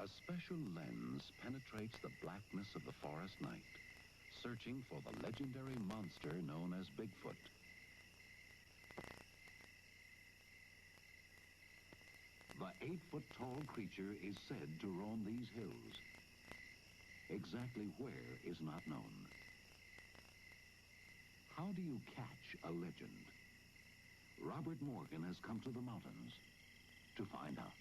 A special lens penetrates the blackness of the forest night, searching for the legendary monster known as Bigfoot. The 8-foot-tall creature is said to roam these hills. Exactly where is not known. How do you catch a legend? Robert Morgan has come to the mountains to find out.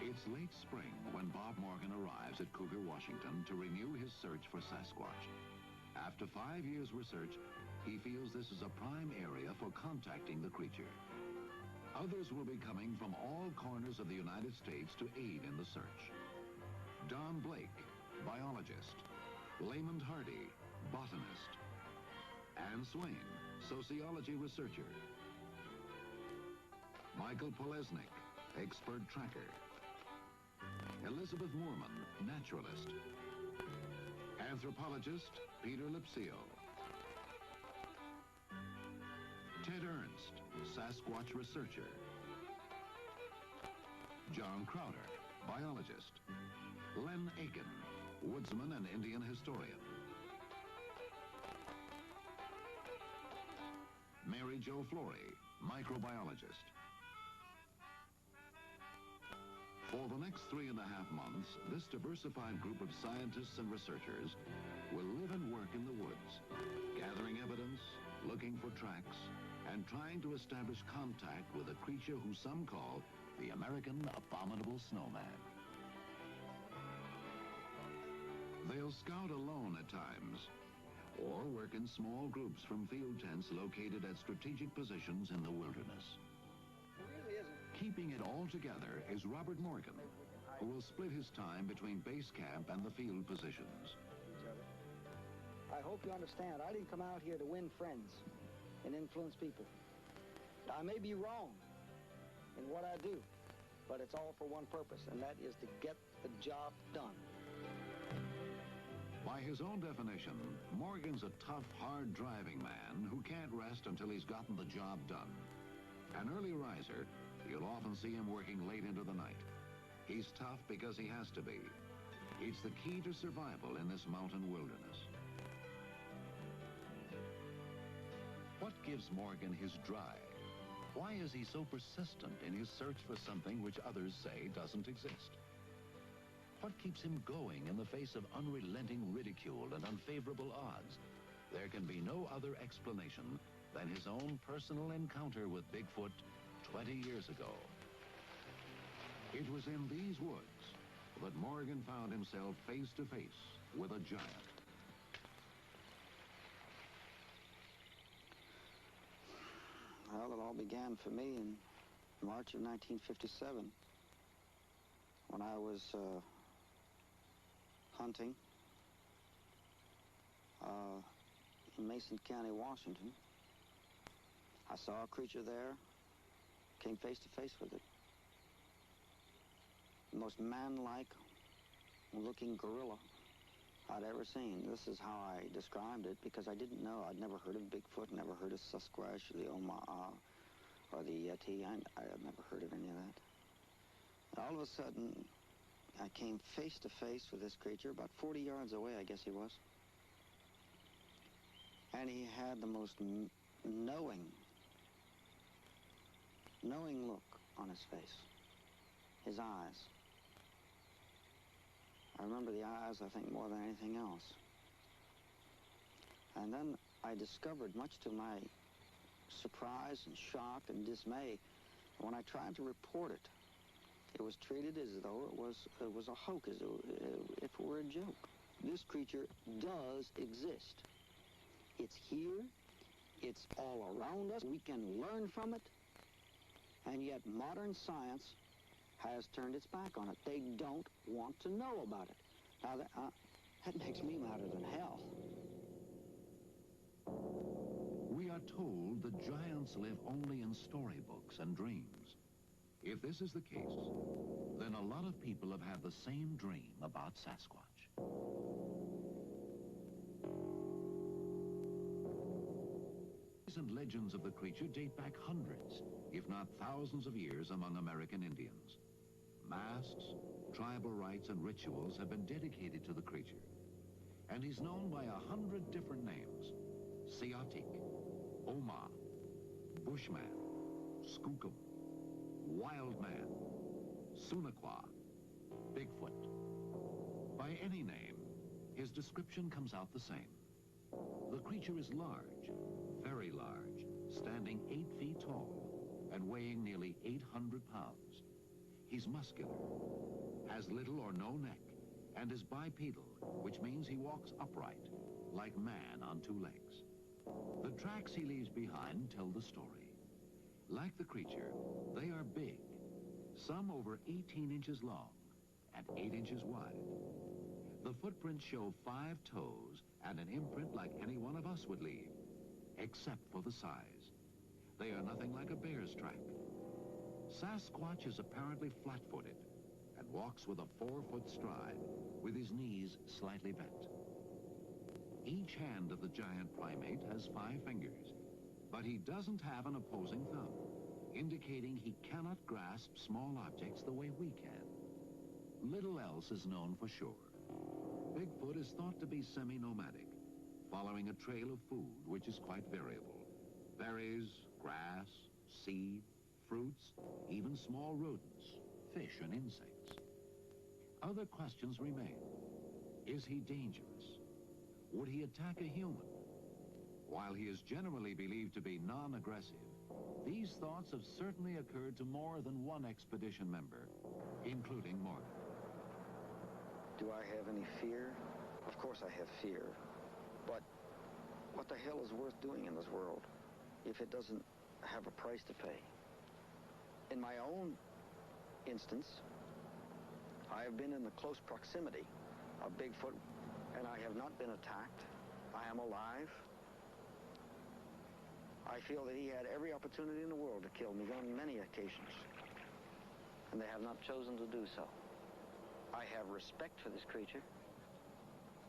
It's late spring when Bob Morgan arrives at Cougar, Washington to renew his search for Sasquatch. After 5 years' research, he feels this is a prime area for contacting the creature. Others will be coming from all corners of the United States to aid in the search. Don Blake, biologist. Lamont Hardy, botanist. Anne Swain, sociology researcher. Michael Polesnik, expert tracker. Elizabeth Moorman, naturalist. Anthropologist Peter Lipsio. Ted Ernst, Sasquatch researcher. John Crowder, biologist. Len Aiken, woodsman and Indian historian. Mary Jo Flory, microbiologist. For the next 3.5 months, this diversified group of scientists and researchers will live and work in the woods, gathering evidence, looking for tracks, and trying to establish contact with a creature who some call the American Abominable Snowman. They'll scout alone at times, or work in small groups from field tents located at strategic positions in the wilderness. Keeping it all together is Robert Morgan, who will split his time between base camp and the field positions. I hope you understand, I didn't come out here to win friends and influence people. I may be wrong in what I do, but it's all for one purpose, and that is to get the job done. By his own definition, Morgan's a tough, hard-driving man who can't rest until he's gotten the job done. An early riser, you'll often see him working late into the night. He's tough because he has to be. It's the key to survival in this mountain wilderness. What gives Morgan his drive? Why is he so persistent in his search for something which others say doesn't exist? What keeps him going in the face of unrelenting ridicule and unfavorable odds? There can be no other explanation than his own personal encounter with Bigfoot 20 years ago. It was in these woods that Morgan found himself face to face with a giant. Well, it all began for me in March of 1957 when I was hunting in Mason County, Washington. I saw a creature there, came face to face with it. The most man-like looking gorilla I'd ever seen. This is how I described it, because I didn't know. I'd never heard of Bigfoot, never heard of Sasquatch, or the Omaha, or the Yeti. I had never heard of any of that. And all of a sudden, I came face to face with this creature, about 40 yards away, I guess he was. And he had the most knowing look on his face. His eyes. I remember the eyes, I think, more than anything else. And then I discovered, much to my surprise and shock and dismay. When I tried to report it, it was treated as though it was a hoax, as if it were a joke. This creature does exist. It's here. It's all around us. We can learn from it. And yet modern science has turned its back on it. They don't want to know about it. Now, that makes me madder than hell. We are told that giants live only in storybooks and dreams. If this is the case, then a lot of people have had the same dream about Sasquatch. And legends of the creature date back hundreds, if not thousands of years among American Indians. Masks, tribal rites, and rituals have been dedicated to the creature. And he's known by 100 different names: Siatik, Oma, Bushman, Skookum, Wild Man, Sunakwa, Bigfoot. By any name, his description comes out the same. The creature is large, very large, standing 8 feet tall and weighing nearly 800 pounds. He's muscular, has little or no neck, and is bipedal, which means he walks upright, like man on 2 legs. The tracks he leaves behind tell the story. Like the creature, they are big, some over 18 inches long and 8 inches wide. The footprints show 5 toes and an imprint like any one of us would leave, except for the size. They are nothing like a bear's track. Sasquatch is apparently flat-footed and walks with a 4-foot stride, with his knees slightly bent. Each hand of the giant primate has 5 fingers, but he doesn't have an opposing thumb, indicating he cannot grasp small objects the way we can. Little else is known for sure. Bigfoot is thought to be semi-nomadic, following a trail of food which is quite variable. Berries, grass, seed, fruits, even small rodents, fish and insects. Other questions remain. Is he dangerous? Would he attack a human? While he is generally believed to be non-aggressive, these thoughts have certainly occurred to more than one expedition member, including Morgan. Do I have any fear? Of course I have fear. But what the hell is worth doing in this world if it doesn't have a price to pay? In my own instance, I have been in the close proximity of Bigfoot, and I have not been attacked. I am alive. I feel that he had every opportunity in the world to kill me on many occasions, and they have not chosen to do so. I have respect for this creature,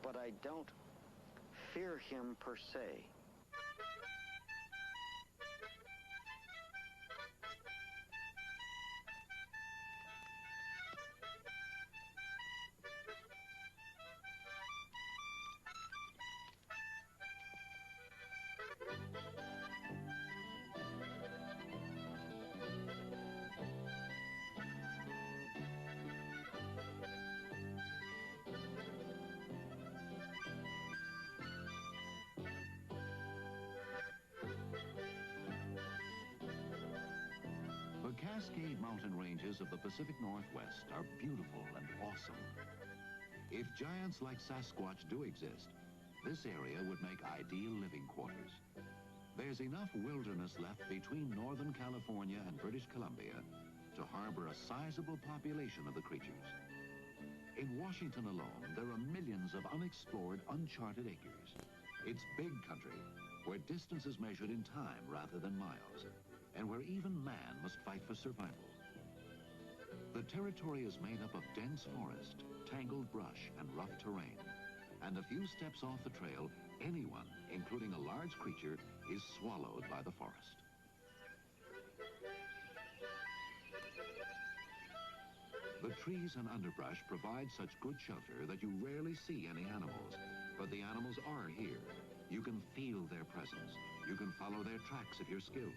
but I don't fear him per se. The Cascade Mountain ranges of the Pacific Northwest are beautiful and awesome. If giants like Sasquatch do exist, this area would make ideal living quarters. There's enough wilderness left between Northern California and British Columbia to harbor a sizable population of the creatures. In Washington alone, there are millions of unexplored, uncharted acres. It's big country, where distance is measured in time rather than miles, and where even man must fight for survival. The territory is made up of dense forest, tangled brush, and rough terrain. And a few steps off the trail, anyone, including a large creature, is swallowed by the forest. The trees and underbrush provide such good shelter that you rarely see any animals, but the animals are here. You can feel their presence. You can follow their tracks if you're skilled.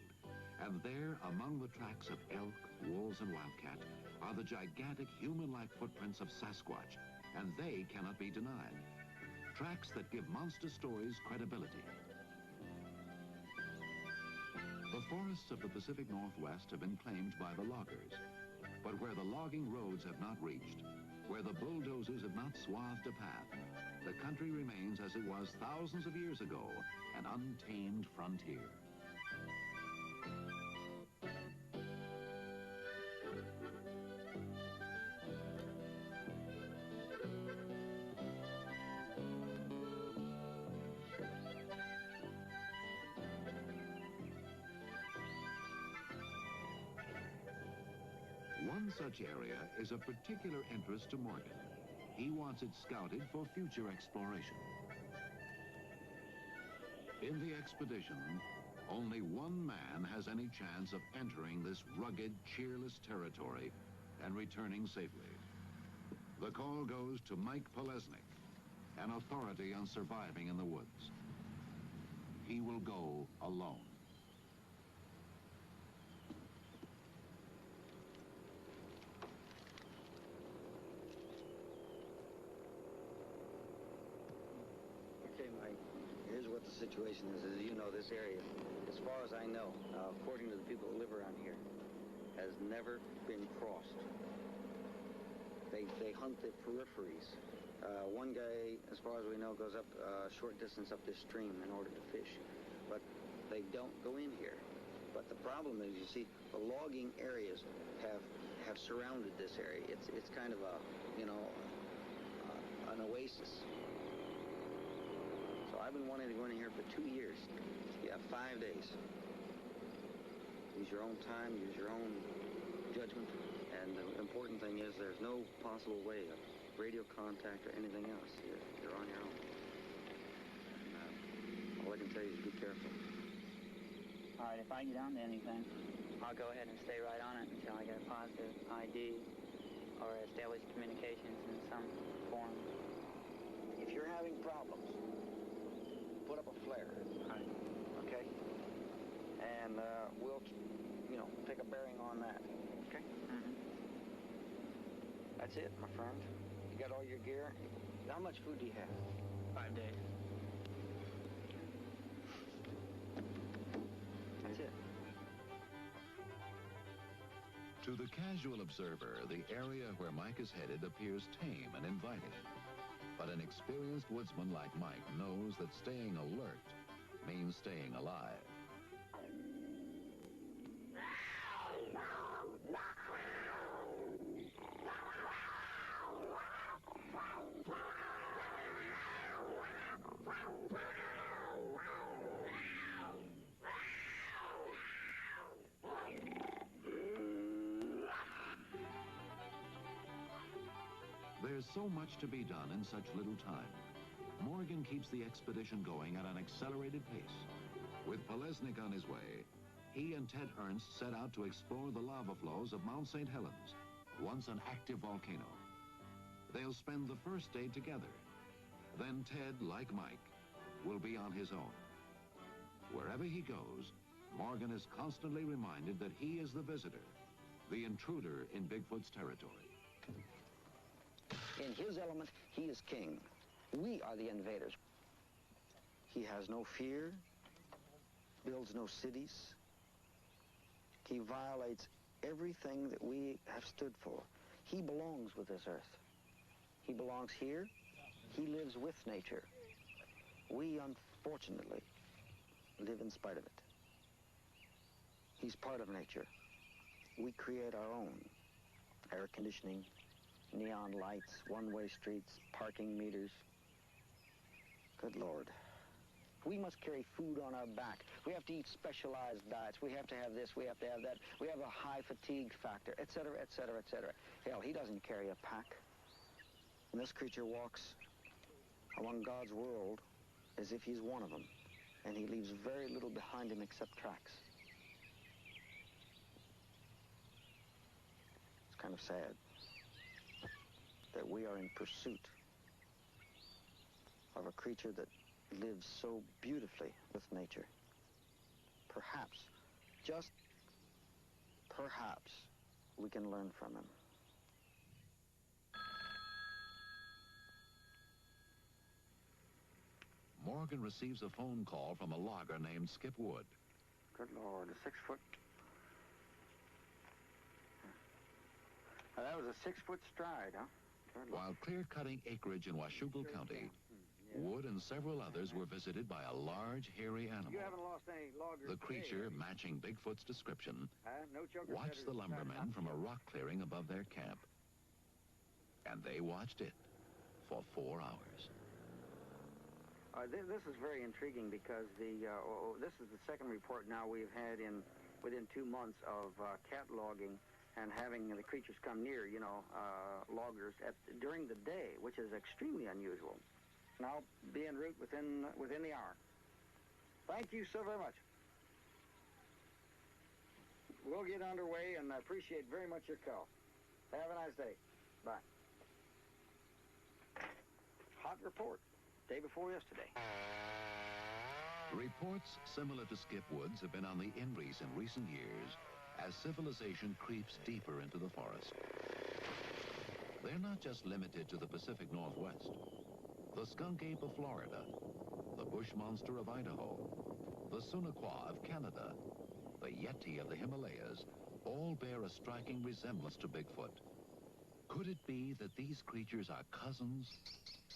And there, among the tracks of elk, wolves, and wildcat, are the gigantic human-like footprints of Sasquatch, and they cannot be denied. Tracks that give monster stories credibility. The forests of the Pacific Northwest have been claimed by the loggers. But where the logging roads have not reached, where the bulldozers have not swathed a path, the country remains as it was thousands of years ago, an untamed frontier. One such area is of particular interest to Morgan. He wants it scouted for future exploration. In the expedition, only one man has any chance of entering this rugged, cheerless territory and returning safely. The call goes to Mike Polesnik, an authority on surviving in the woods. He will go alone. Okay, Mike, here's what the situation is. As you know, this area, as far as I know, according to the people that live around here, has never been crossed. They hunt the peripheries. One guy, as far as we know, goes up a short distance up this stream in order to fish. But they don't go in here. But the problem is, you see, the logging areas have surrounded this area. It's kind of a, an oasis. So I've been wanting to go in here for 2 years. You have 5 days. Use your own time, use your own judgment. And the important thing is there's no possible way of radio contact or anything else. You're on your own. And all I can tell you is be careful. All right, if I get onto anything, I'll go ahead and stay right on it until I get a positive ID or establish communications in some form. If you're having problems, put up a flare. All right. Okay? And we'll, take a bearing on that. Okay? Mm-hmm. That's it, my friend. You got all your gear? How much food do you have? 5 days. That's it. To the casual observer, the area where Mike is headed appears tame and inviting. But an experienced woodsman like Mike knows that staying alert means staying alive. There's so much to be done in such little time. Morgan keeps the expedition going at an accelerated pace. With Polesnik on his way, he and Ted Ernst set out to explore the lava flows of Mount St. Helens, once an active volcano. They'll spend the first day together. Then Ted, like Mike, will be on his own. Wherever he goes, Morgan is constantly reminded that he is the visitor, the intruder in Bigfoot's territory. In his element, he is king. We are the invaders. He has no fear, builds no cities. He violates everything that we have stood for. He belongs with this earth. He belongs here. He lives with nature. We, unfortunately, live in spite of it. He's part of nature. We create our own. Air conditioning, neon lights, one-way streets, parking meters. Good Lord. We must carry food on our back. We have to eat specialized diets. We have to have this, we have to have that. We have a high fatigue factor, et cetera, et cetera, et cetera. Hell, he doesn't carry a pack. And this creature walks among God's world as if he's one of them. And he leaves very little behind him except tracks. It's kind of sad that we are in pursuit of a creature that lives so beautifully with nature. Perhaps, just perhaps, we can learn from him. Morgan receives a phone call from a logger named Skip Wood. Good Lord, a 6 foot. That was a 6 foot stride, huh? While clear-cutting acreage in Washougal County, Wood and several others were visited by a large, hairy animal. You haven't lost any loggers. The creature, matching Bigfoot's description, No watched the lumbermen from a rock clearing above their camp. And they watched it for 4 hours. This is very intriguing because this is the second report now we've had within 2 months of cataloging and having the creatures come near, loggers during the day, which is extremely unusual. And I'll be en route within the hour. Thank you so very much. We'll get underway, and I appreciate very much your call. Have a nice day. Bye. Hot report. Day before yesterday. Reports similar to Skip Wood's have been on the increase in recent years as civilization creeps deeper into the forest. They're not just limited to the Pacific Northwest. The skunk ape of Florida, the bush monster of Idaho, the Sunaquah of Canada, the Yeti of the Himalayas, all bear a striking resemblance to Bigfoot. Could it be that these creatures are cousins,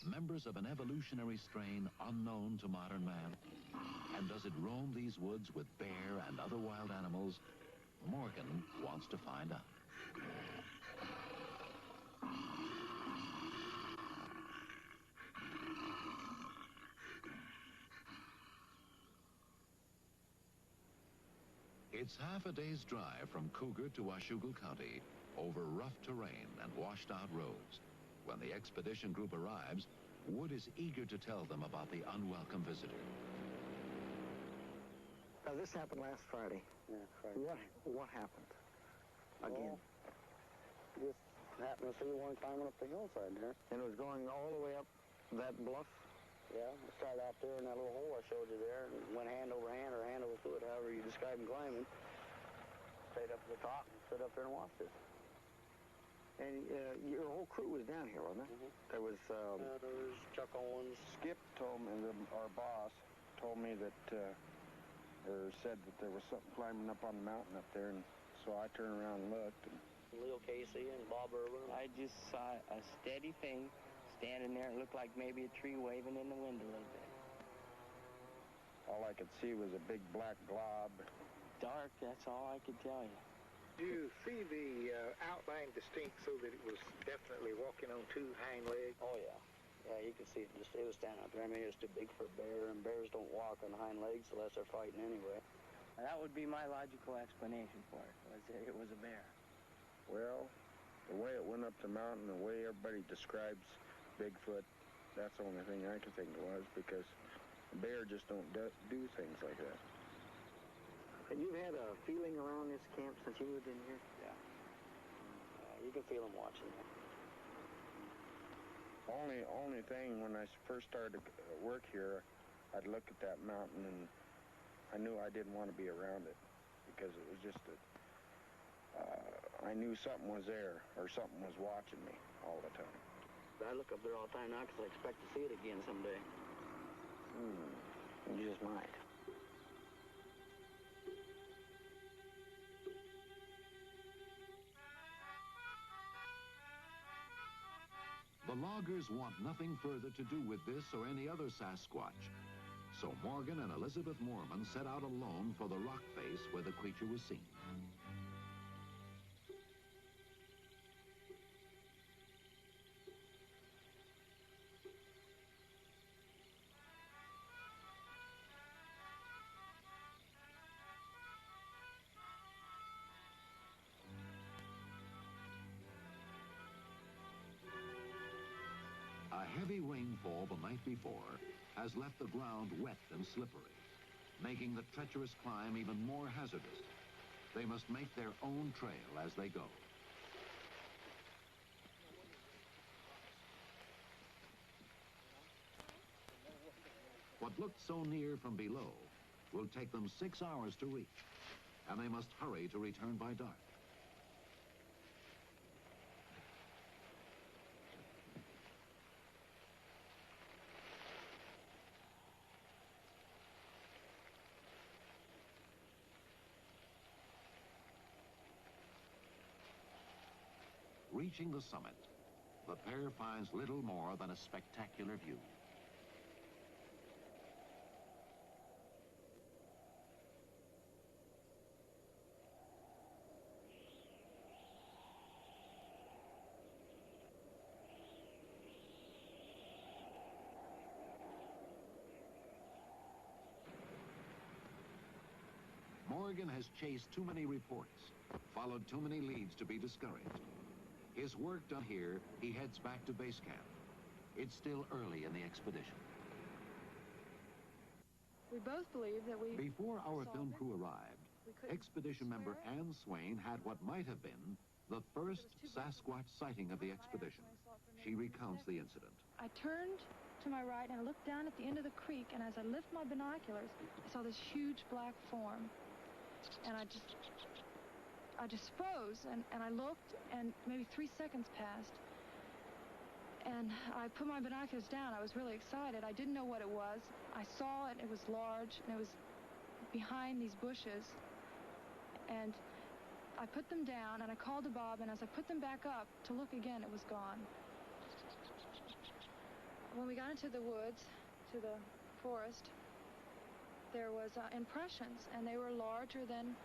members of an evolutionary strain unknown to modern man? And does it roam these woods with bear and other wild animals? Morgan wants to find out. It's half a day's drive from Cougar to Washougal County over rough terrain and washed-out roads. When the expedition group arrives, Wood is eager to tell them about the unwelcome visitor. Now, this happened last Friday. Yeah, Friday. What happened? Again. Well, just happened to see one climbing up the hillside there. And it was going all the way up that bluff? Yeah, it started out there in that little hole I showed you there, and went hand over hand or hand over foot, however you describe him climbing. Straight up to the top and stood up there and watched it. And your whole crew was down here, wasn't it? Mm-hmm. There was... there was Chuck Owens. Skip told me, our boss told me that, or said that there was something climbing up on the mountain up there, and so I turned around and looked. And Leo Casey and Bob Irwin. I just saw a steady thing standing there. It looked like maybe a tree waving in the wind a little bit. all I could see was a big black glob. Dark, that's all I could tell you. Do you see the outline distinct so that it was definitely walking on 2 hind legs? Oh, yeah. Yeah, you could see it. It was standing out there. I mean, it was too big for a bear, and bears don't walk on hind legs unless they're fighting anyway. That would be my logical explanation for it, was that it was a bear. Well, the way it went up the mountain, the way everybody describes Bigfoot, that's the only thing I could think it was, because a bear just don't do things like that. And you've had a feeling around this camp since you moved in here? Yeah. You can feel them watching you. Only thing, when I first started to work here, I'd look at that mountain and I knew I didn't want to be around it, because it was just that I knew something was there, or something was watching me all the time. I look up there all the time now because I expect to see it again someday. You just might. The loggers want nothing further to do with this or any other Sasquatch. So Morgan and Elizabeth Moorman set out alone for the rock face where the creature was seen. A heavy rainfall the night before has left the ground wet and slippery, making the treacherous climb even more hazardous. They must make their own trail as they go. What looked so near from below will take them 6 hours to reach, and they must hurry to return by dark. reaching the summit, the pair finds little more than a spectacular view. Morgan has chased too many reports, followed too many leads to be discouraged. His work done here, he heads back to base camp. It's still early in the expedition. We both believe that we... Before our film crew arrived, expedition member Ann Swain had what might have been the first Sasquatch sighting of the expedition. She recounts the incident. I turned to my right and I looked down at the end of the creek, and as I lifted my binoculars, I saw this huge black form. And I just froze, and I looked, and maybe 3 seconds passed. And I put my binoculars down. I was really excited. I didn't know what it was. I saw it. It was large, and it was behind these bushes. And I put them down, and I called to Bob, and as I put them back up to look again, it was gone. When we got into the woods, to the forest, there was impressions, and they were larger than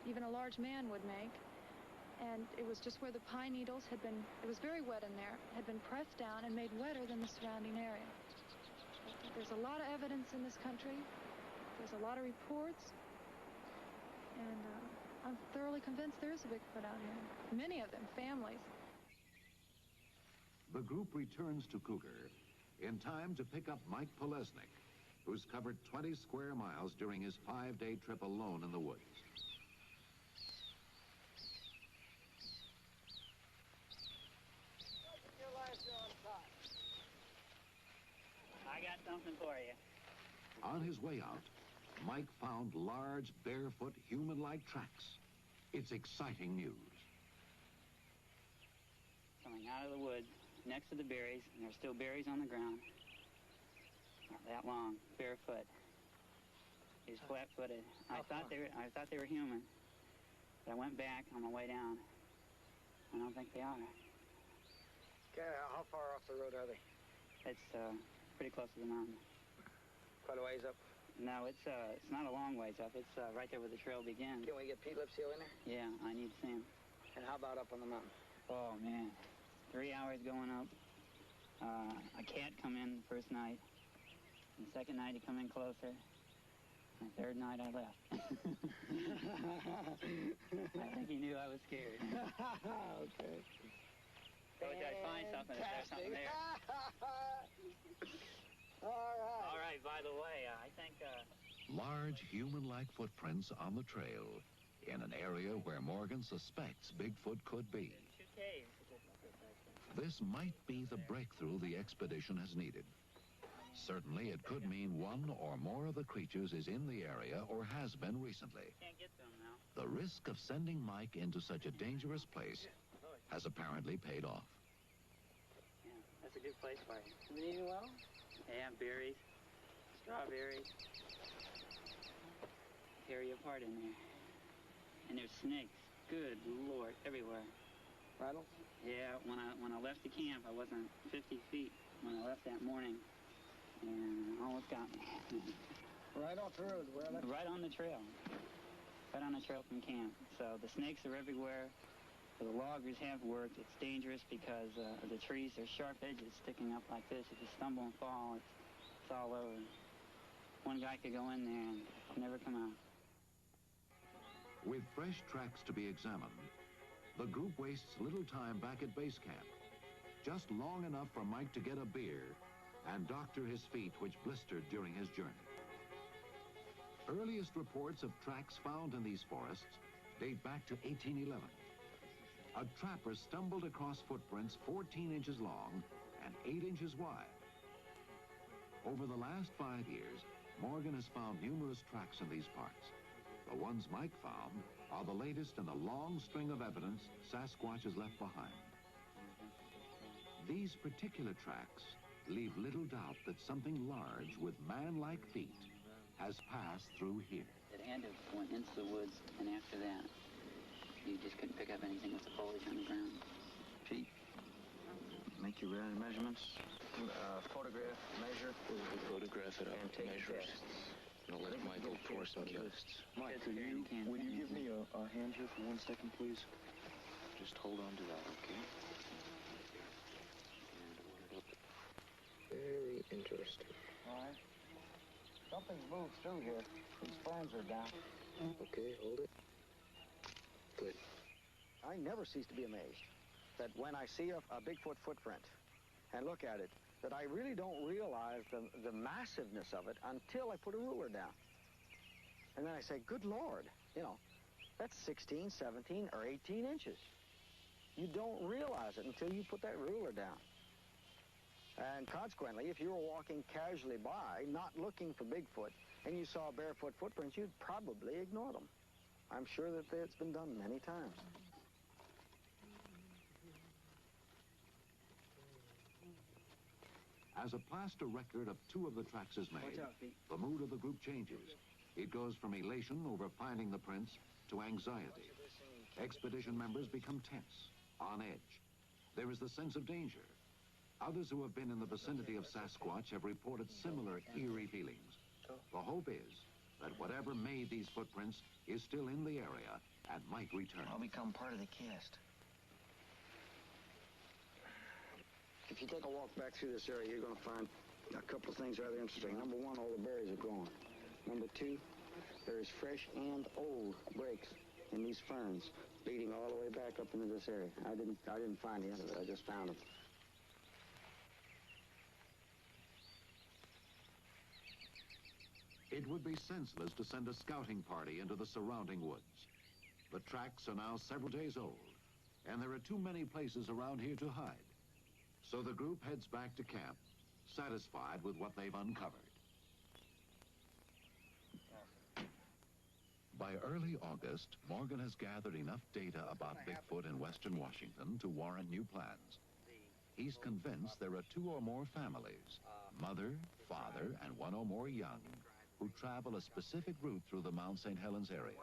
even a large man would make. And it was just where the pine needles had been, it was very wet in there, had been pressed down and made wetter than the surrounding area. There's a lot of evidence in this country. There's a lot of reports. And I'm thoroughly convinced there is a Bigfoot out here. Many of them, families. The group returns to Cougar in time to pick up Mike Polesnik, who's covered 20 square miles during his 5-day trip alone in the woods. I got something for you. On his way out, Mike found large, barefoot, human-like tracks. It's exciting news. Coming out of the woods next to the berries, and there's still berries on the ground. Not that long, barefoot. He's flat-footed. I thought they were human. But I went back on my way down. I don't think they are. Okay, how far off the road are they? It's pretty close to the mountain. Quite a ways up. No, it's not a long ways up. It's right there where the trail begins. Can we get Pete Lipsio in there? Yeah, I need to see him. And how about up on the mountain? Oh, man. 3 hours going up. A cat come in the first night. The second night he come in closer. The third night I left. I think he knew I was scared. Okay. Told you I'd find something if there's something there. All right, by the way, I think... Large human-like footprints on the trail in an area where Morgan suspects Bigfoot could be. 2 caves. This might be the breakthrough the expedition has needed. Certainly, it could mean one or more of the creatures is in the area or has been recently. Can't get to him now. The risk of sending Mike into such a dangerous place has apparently paid off. Yeah, that's a good place for you. You eating well? Yeah, berries, strawberries. Tear you apart in there. And there's snakes. Good Lord, everywhere. Rattles? Yeah, when I left the camp, I wasn't 50 feet when I left that morning. And almost got me. Right off the road, where I left? Right on the trail. Right on the trail from camp. So the snakes are everywhere. The loggers have worked. It's dangerous because the trees, there's sharp edges sticking up like this. If you stumble and fall, it's all over. One guy could go in there and never come out. With fresh tracks to be examined, the group wastes little time back at base camp. Just long enough for Mike to get a beer and doctor his feet, which blistered during his journey. Earliest reports of tracks found in these forests date back to 1811. A trapper stumbled across footprints 14 inches long and 8 inches wide. Over the last 5 years, Morgan has found numerous tracks in these parts. The ones Mike found are the latest in a long string of evidence Sasquatch has left behind. These particular tracks leave little doubt that something large with man-like feet has passed through here. It had to have went into the woods, and after that, you just couldn't pick up anything with the foliage on the ground. Pete, Make your measurements. Photograph, measure. We'll photograph it up, and take measure. tests. And I'll let Michael pour some tests. Mike, will you give me a hand here for 1 second, please? Just hold on to that, okay? Very interesting. All right. Something's moved through here. These ferns are down. Okay, hold it. Good. I never cease to be amazed that when I see a Bigfoot footprint and look at it, that I really don't realize the massiveness of it until I put a ruler down. And then I say, good Lord, you know, that's 16, 17, or 18 inches. You don't realize it until you put that ruler down. And consequently, if you were walking casually by, not looking for Bigfoot, and you saw barefoot footprints, you'd probably ignore them. I'm sure that it's been done many times. As a plaster record of 2 of the tracks is made, the mood of the group changes. It goes from elation over finding the prints to anxiety. Expedition members become tense, on edge. There is the sense of danger. Others who have been in the vicinity of Sasquatch have reported similar eerie feelings. The hope is that whatever made these footprints is still in the area and might return. I'll become part of the cast. If you take a walk back through this area, you're going to find a couple of things rather interesting. Number 1, all the berries are gone. Number 2, there is fresh and old breaks in these ferns leading all the way back up into this area. I didn't find the end of it. I just found them. It would be senseless to send a scouting party into the surrounding woods. The tracks are now several days old, and there are too many places around here to hide. So the group heads back to camp, satisfied with what they've uncovered. By early August, Morgan has gathered enough data about Bigfoot in western Washington to warrant new plans. He's convinced there are 2 or more families, mother, father, and 1 or more young, who travel a specific route through the Mount St. Helens area.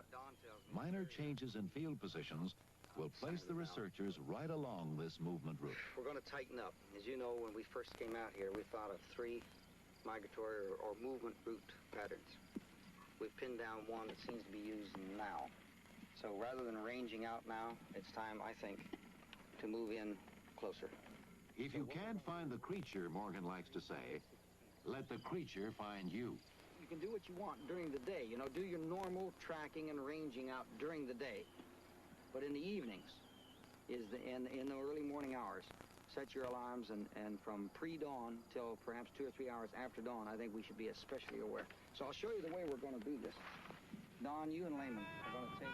Minor changes in field positions will place the researchers right along this movement route. We're going to tighten up. As you know, when we first came out here, we thought of 3 migratory or movement route patterns. We've pinned down one that seems to be used now. So rather than ranging out now, it's time, I think, to move in closer. If you can't find the creature, Morgan likes to say, let the creature find you. You can do what you want during the day. You know, do your normal tracking and ranging out during the day. But in the evenings, in the early morning hours, set your alarms, and from pre-dawn till perhaps 2 or 3 hours after dawn, I think we should be especially aware. So I'll show you the way we're going to do this. Don, you and Lehman are going to take...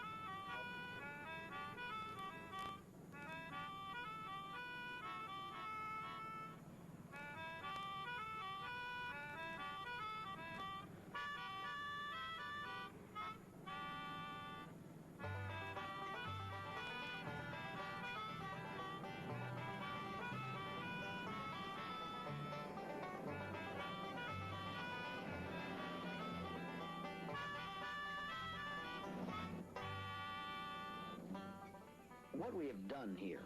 What we have done here,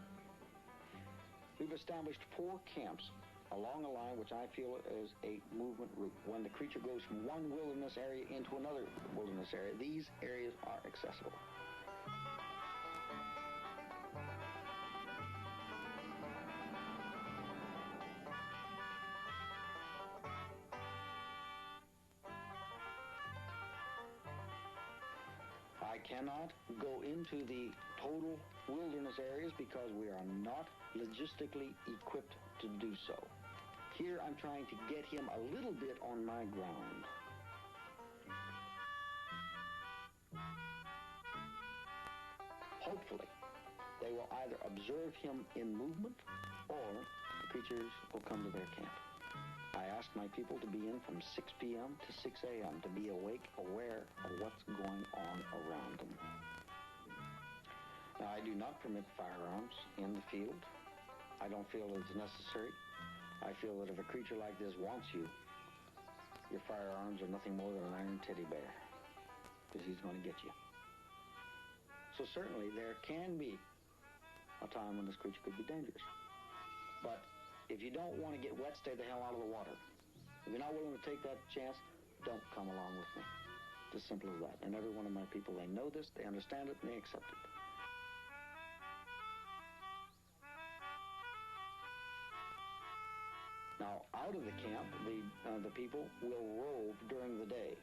we've established 4 camps along a line which I feel is a movement route. When the creature goes from one wilderness area into another wilderness area, these areas are accessible. I cannot go into the total wilderness areas because we are not logistically equipped to do so. Here I'm trying to get him a little bit on my ground. Hopefully, they will either observe him in movement or the creatures will come to their camp. I ask my people to be in from 6 p.m. to 6 a.m. to be awake, aware of what's going on around them. Now, I do not permit firearms in the field. I don't feel that it's necessary. I feel that if a creature like this wants you, your firearms are nothing more than an iron teddy bear, because he's going to get you. So certainly there can be a time when this creature could be dangerous. But If you don't want to get wet, stay the hell out of the water. If you're not willing to take that chance, don't come along with me. It's as simple as that. And every one of my people, they know this, they understand it, and they accept it. Now, out of the camp, the people will rove during the day.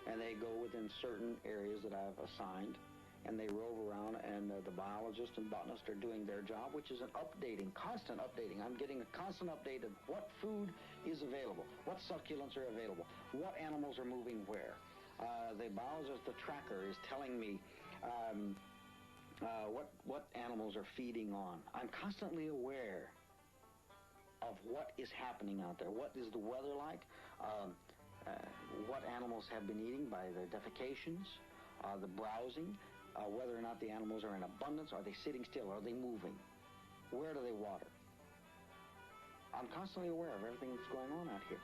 And they go within certain areas that I've assigned, and they rove around, and the biologists and botanists are doing their job, which is an updating, constant updating. I'm getting a constant update of what food is available, what succulents are available, what animals are moving where. The biologist, the tracker, is telling me what animals are feeding on. I'm constantly aware of what is happening out there. What is the weather like? What animals have been eating by their defecations, the browsing, whether or not the animals are in abundance, are they sitting still, are they moving, where do they water? I'm constantly aware of everything that's going on out here.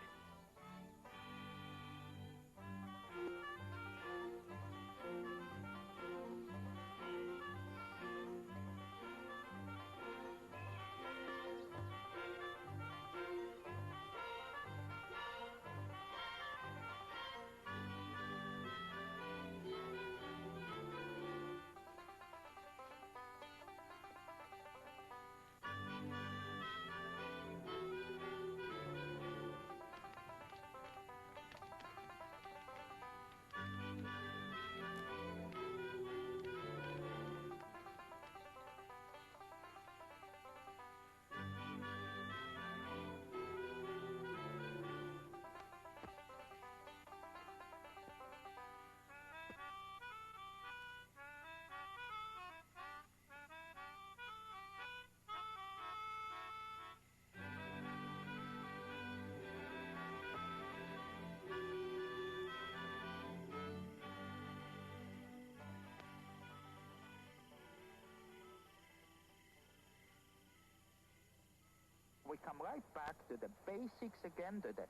We come right back to the basics again, to the,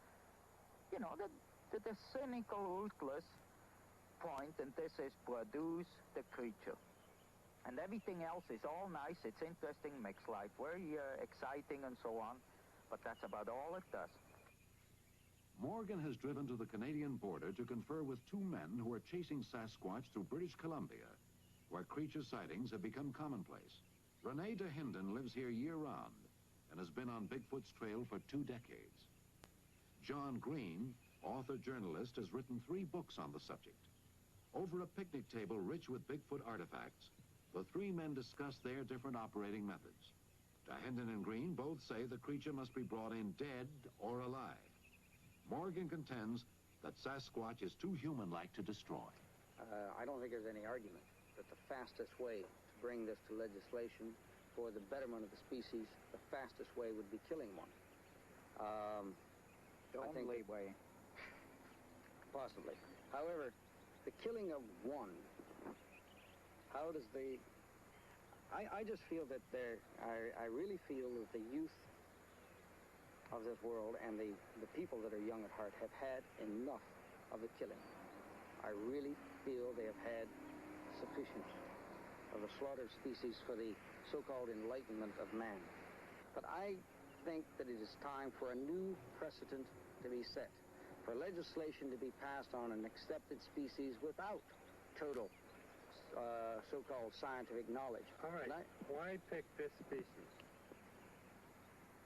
the cynical, ruthless point, and this is produce the creature. And everything else is all nice, it's interesting, makes life very exciting and so on, but that's about all it does. Morgan has driven to the Canadian border to confer with two men who are chasing Sasquatch through British Columbia, where creature sightings have become commonplace. Renee de Hinden lives here year-round and has been on Bigfoot's trail for 2 decades. John Green, author-journalist, has written 3 books on the subject. Over a picnic table rich with Bigfoot artifacts, the 3 men discuss their different operating methods. De Hinden and Green both say the creature must be brought in dead or alive. Morgan contends that Sasquatch is too human-like to destroy. I don't think there's any argument that the fastest way to bring this to legislation for the betterment of the species, the fastest way would be killing one. The only way. Possibly. However, the killing of one, how does the... I just feel that I really feel that the youth of this world and the people that are young at heart have had enough of the killing. I really feel they have had sufficient of the slaughtered species for the so-called enlightenment of man. But I think that it is time for a new precedent to be set, for legislation to be passed on an accepted species without total so-called scientific knowledge. All right, why pick this species?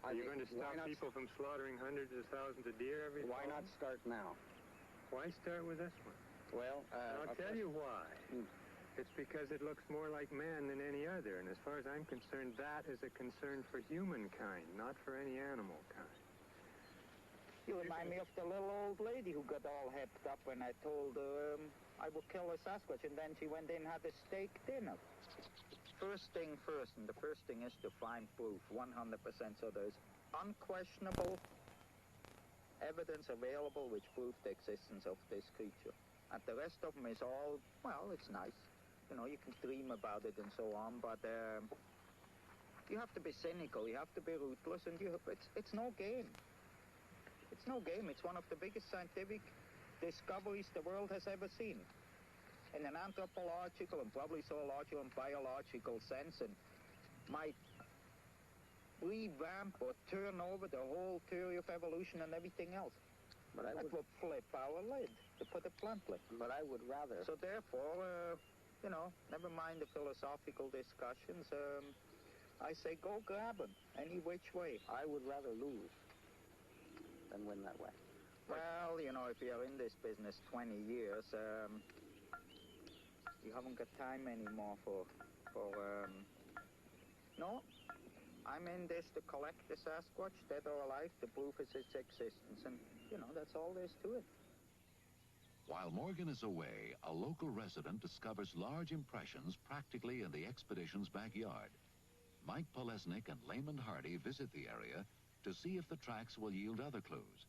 Are you going to stop people from slaughtering hundreds of thousands of deer every Why not start now? Why start with this one? Well, I'll tell you why. It's because it looks more like man than any other, and as far as I'm concerned, that is a concern for humankind, not for any animal kind. You remind me of the little old lady who got all hepped up when I told her I would kill a Sasquatch, and then she went in and had a steak dinner. First thing first, and the first thing is to find proof, 100%, so there's unquestionable evidence available which proves the existence of this creature. And the rest of them is all, well, it's nice. You can dream about it and so on, but you have to be cynical, you have to be ruthless, and it's no game. It's no game. It's one of the biggest scientific discoveries the world has ever seen. In an anthropological and probably zoological and biological sense, and my revamp or turn over the whole theory of evolution and everything else. But I That would, would flip our lid, to put it bluntly. but I would rather. So therefore, you know, never mind the philosophical discussions. I say go grab him, any which way. I would rather lose than win that way. Well, you know, if you're in this business 20 years, you haven't got time anymore for no. I'm in this to collect the Sasquatch, dead or alive, to prove its existence, and, you know, that's all there is to it. While Morgan is away, a local resident discovers large impressions practically in the expedition's backyard. Mike Polesnik and Layman Hardy visit the area to see if the tracks will yield other clues.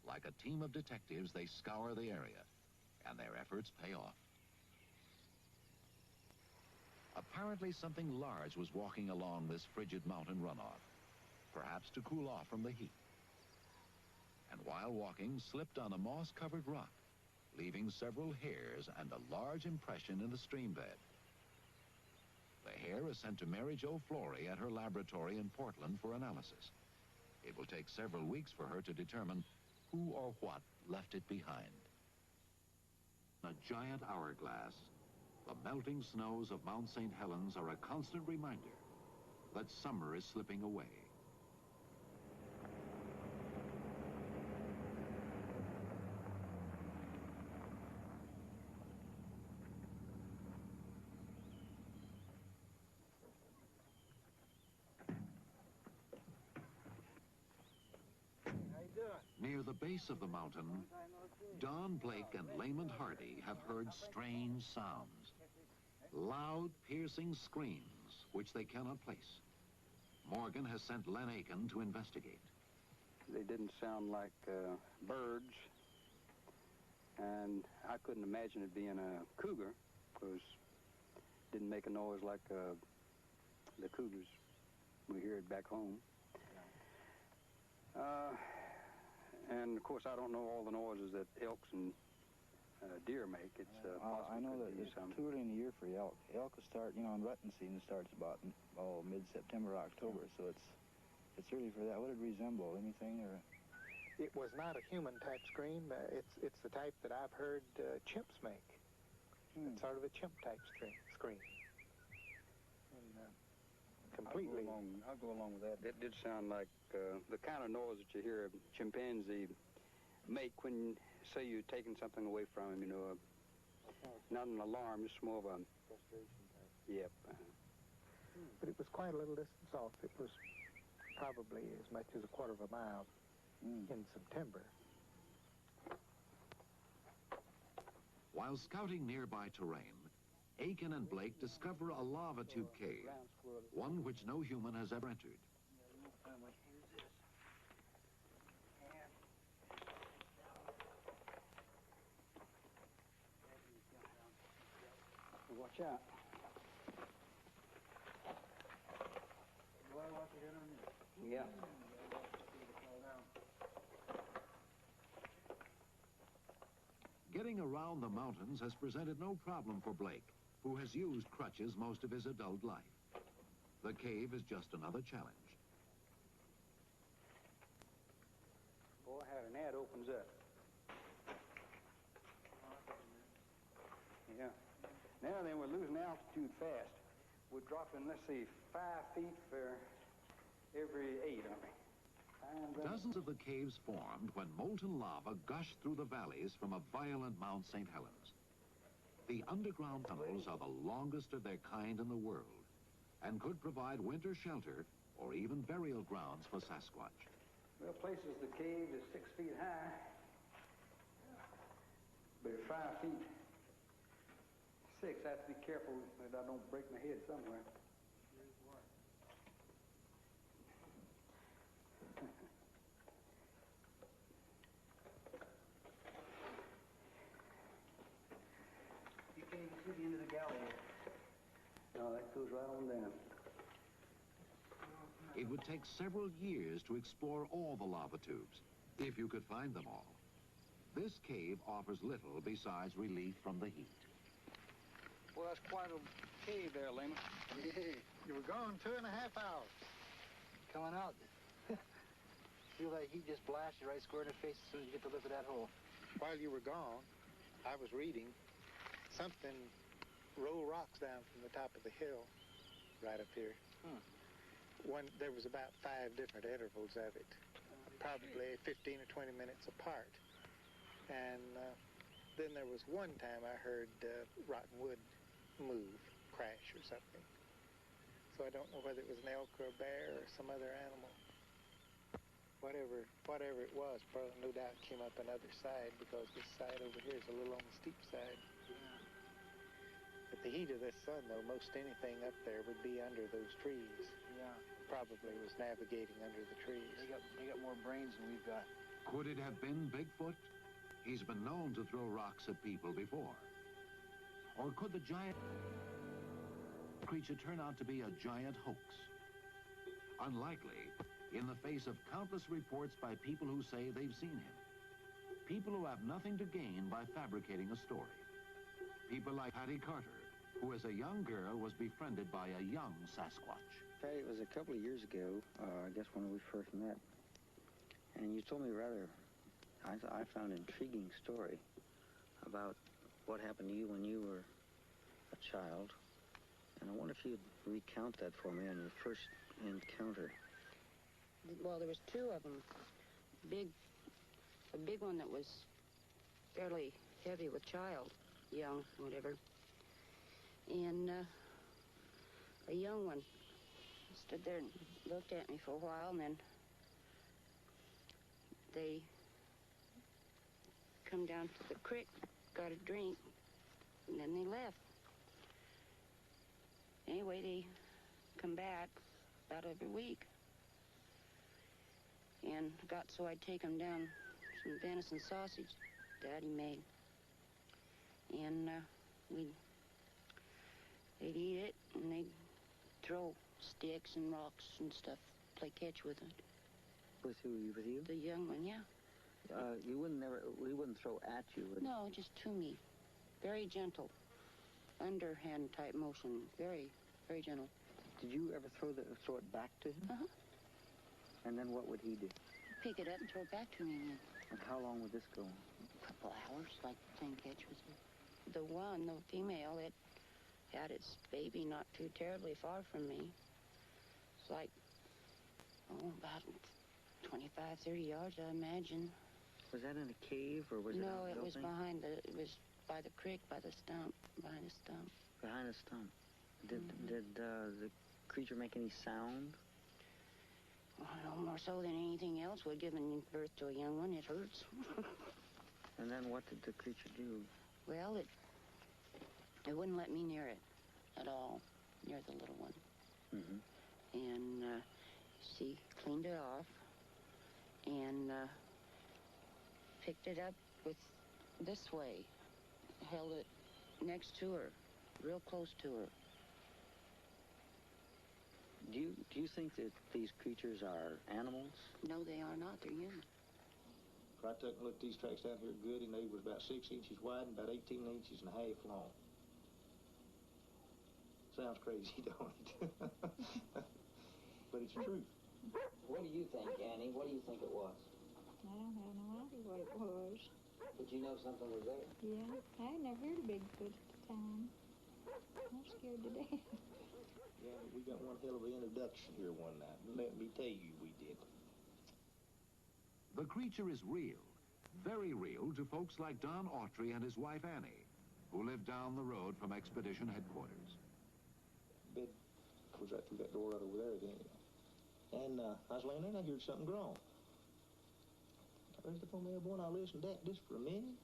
Like a team of detectives, they scour the area, and their efforts pay off. Apparently something large was walking along this frigid mountain runoff, perhaps to cool off from the heat. And while walking, slipped on a moss-covered rock, leaving several hairs and a large impression in the stream bed. The hair is sent to Mary Jo Flory at her laboratory in Portland for analysis. It will take several weeks for her to determine who or what left it behind. A giant hourglass, the melting snows of Mount St. Helens are a constant reminder that summer is slipping away. Near the base of the mountain, Don Blake and Layman Hardy have heard strange sounds. Loud, piercing screams, which they cannot place. Morgan has sent Len Aiken to investigate. They didn't sound like birds, and I couldn't imagine it being a cougar, because it didn't make a noise like the cougars we hear it back home. And of course, I don't know all the noises that elks and deer make. It's I know that it's too early in the year for elk. Elk will start, you know, in rutting season starts about mid-September, October. So it's early for that. What did it resemble? Anything or? It was not a human type scream. It's the type that I've heard chimps make. It's sort of a chimp type scream. And, completely. I'll go along with that. It did sound like the kind of noise that you hear a chimpanzee make when, say, you're taking something away from him, you know, not an alarm, just more of a... Frustration type. Yep. But it was quite a little distance off. It was probably as much as a quarter of a mile in September. While scouting nearby terrain, Aiken and Blake discover a lava tube cave, one which no human has ever entered. Watch out. Yeah. Getting around the mountains has presented no problem for Blake, who has used crutches most of his adult life. The cave is just another challenge. Boy, how an ad opens up. Yeah. Now then, we're losing altitude fast. We're dropping, let's see, 5 feet for every 8, aren't we? Dozens of the caves formed when molten lava gushed through the valleys from a violent Mount St. Helens. The underground tunnels are the longest of their kind in the world and could provide winter shelter or even burial grounds for Sasquatch. Well, places the cave is 6 feet high, but at 5 feet 6, I have to be careful that I don't break my head somewhere. You can't even see the end of the galley. No, that goes right on down. It would take several years to explore all the lava tubes, if you could find them all. This cave offers little besides relief from the heat. Well, that's quite a cave there, Layman. You were gone 2.5 hours. coming out. Feel like he just blasted right square in the face as soon as you get the lip of that hole. While you were gone, I was reading something roll rocks down from the top of the hill right up here. There was about 5 different intervals of it, probably 15 or 20 minutes apart. And then there was one time I heard rotten wood move, crash or something. So I don't know whether it was an elk or a bear or some other animal. Whatever it was, probably no doubt came up another side, because this side over here is a little on the steep side. At the heat of this sun, though, most anything up there would be under those trees. Yeah. Probably was navigating under the trees. They got more brains than we've got. Could it have been Bigfoot? He's been known to throw rocks at people before. Or could the giant creature turn out to be a giant hoax? Unlikely, in the face of countless reports by people who say they've seen him. People who have nothing to gain by fabricating a story. People like Hattie Carter, who as a young girl was befriended by a young Sasquatch. It was a couple of years ago, I guess when we first met, and you told me rather, I found intriguing story about what happened to you when you were a child, and I wonder if you'd recount that for me on your first encounter. Well, there was 2 of them. A big one that was fairly heavy with child, young, whatever, and a young one. Stood there and looked at me for a while, and then they come down to the creek, got a drink, and then they left. Anyway, they come back about every week, and got so I'd take them down some venison sausage Daddy made, and they'd eat it, and they'd throw sticks and rocks and stuff, play catch with it. With who? With you? The young one, yeah. He wouldn't throw at you, would he? No, just to me. Very gentle. Underhand type motion. Very, very gentle. Did you ever throw it back to him? Uh-huh. And then what would he do? Pick it up and throw it back to me again. And how long would this go on? A couple hours, like playing catch with it. The female, it had its baby not too terribly far from me. It's like, about 25, 30 yards, I imagine. Was that in a cave, or was it No, in a it was building? it was by the creek, by the stump, behind the stump. Behind a stump. Did the creature make any sound? Well, no more so than anything else would, giving birth to a young one. It hurts. And then what did the creature do? Well, it wouldn't let me near it at all, near the little one. Mm-hmm. And she cleaned it off and picked it up with this way, held it next to her, real close to her. Do you think that these creatures are animals? No, they are not. They're human. I took and looked at these tracks down here good, and they was about 6 inches wide and about 18 inches and a half long. Sounds crazy, don't it? But it's true. What do you think, Annie? What do you think it was? I don't have no idea what it was. But you know something was there? Yeah, I had never heard of Bigfoot at the time. I'm scared to death. Yeah, we got one hell of an introduction here one night. Let me tell you, we did. The creature is real, very real to folks like Don Autry and his wife Annie, who live down the road from Expedition Headquarters. Bed was right through that door right over there again. And I was laying there and I heard something groan. I raised up on there, boy, and I listened to that just for a minute.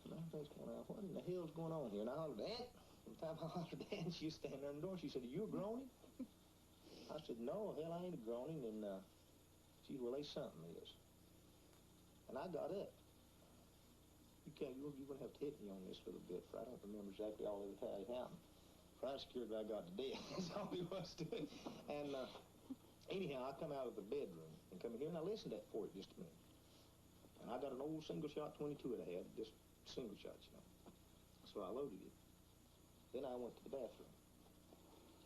And I was going out, what in the hell's going on here? And I hollered, Aunt. From the time I hollered, Aunt, she was standing there in the door. She said, are you a groaning? I said, no, hell, I ain't a groaning. And she said, well, there's something is. And I got up. You're going to have to hit me on this a little bit, for I don't remember exactly all of it, how it happened. For I was scared that I got to death. That's all he was to it. And anyhow, I come out of the bedroom and come in here, and I listened to that for it just a minute. And I got an old single-shot 22 that I had, just single shots, you know. So I loaded it. Then I went to the bathroom.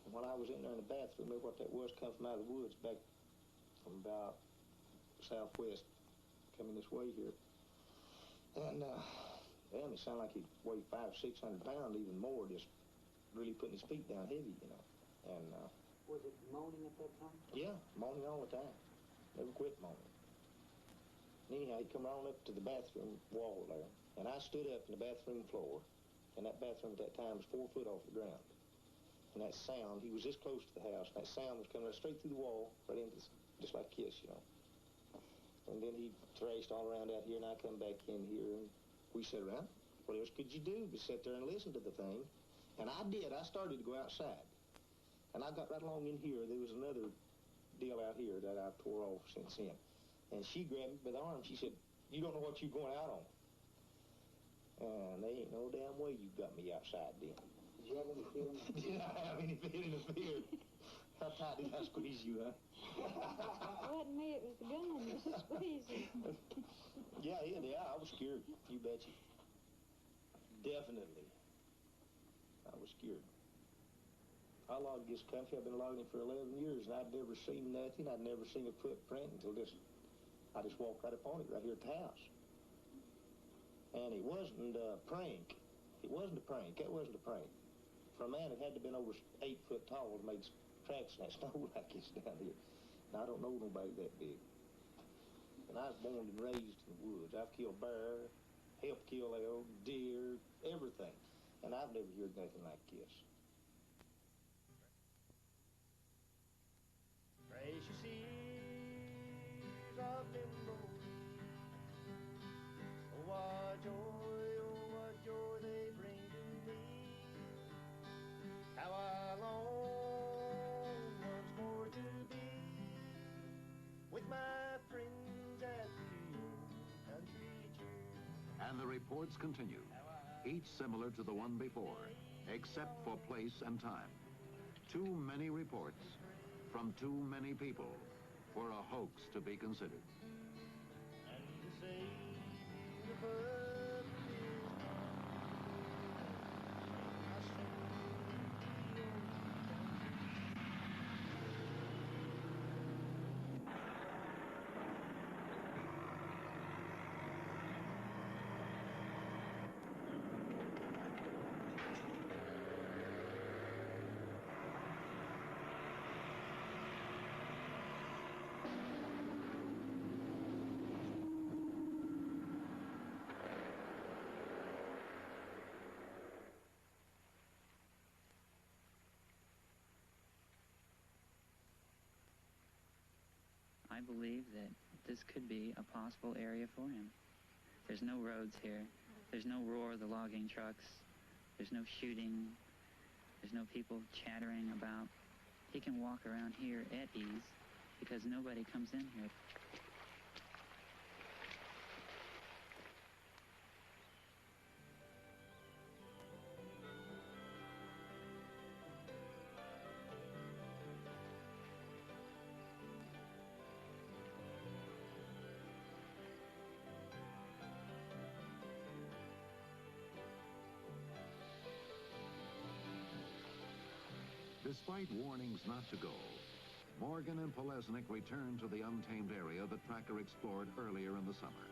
And While I was in there in the bathroom, remember what that was, come from out of the woods back from about southwest, coming this way here. And, damn, it sounded like he weighed 500-600 pounds, even more, just really putting his feet down heavy, you know. And, was it moaning at that time? yeah, moaning all the time. Never quit moaning. And anyhow, he'd come on up to the bathroom wall there, and I stood up in the bathroom floor, and that bathroom at that time was 4 foot off the ground. And that sound, he was this close to the house, and that sound was coming right straight through the wall, right into this, just like a kiss, you know. And then he thrashed all around out here, and I come back in here, and we sat around. What else could you do but sit there and listen to the thing? And I did. I started to go outside. And I got right along in here. There was another deal out here that I've tore off since then. And she grabbed me by the arm. She said, "You don't know what you're going out on." And there ain't no damn way you got me outside then. Did you have any feeling of fear? Did I have any feeling of fear? How tight did I squeeze you, huh? It wasn't me, it was the gun that was squeezing. Yeah, I was scared. You betcha. Definitely. I was scared. I logged this country. I've been logging it for 11 years, and I'd never seen nothing. I'd never seen a footprint until I just walked right upon it right here at the house. And it wasn't a prank. It wasn't a prank. That wasn't a prank. For a man, it had to have been over 8 foot tall to make tracks in that snow like this down here. And I don't know nobody that big. And I was born and raised in the woods. I've killed bear, helped kill elk, deer, everything. And I've never heard nothing like this. Precious years of them rolling. Oh, what joy they bring to me. How I long once more to be with my friends at the old country church. And the reports continue, each similar to the one before, except for place and time. Too many reports from too many people for a hoax to be considered. And to say the bird is I believe that this could be a possible area for him. There's no roads here. There's no roar of the logging trucks. There's no shooting. There's no people chattering about. He can walk around here at ease because nobody comes in here. Despite warnings not to go, Morgan and Polesnik returned to the untamed area the tracker explored earlier in the summer.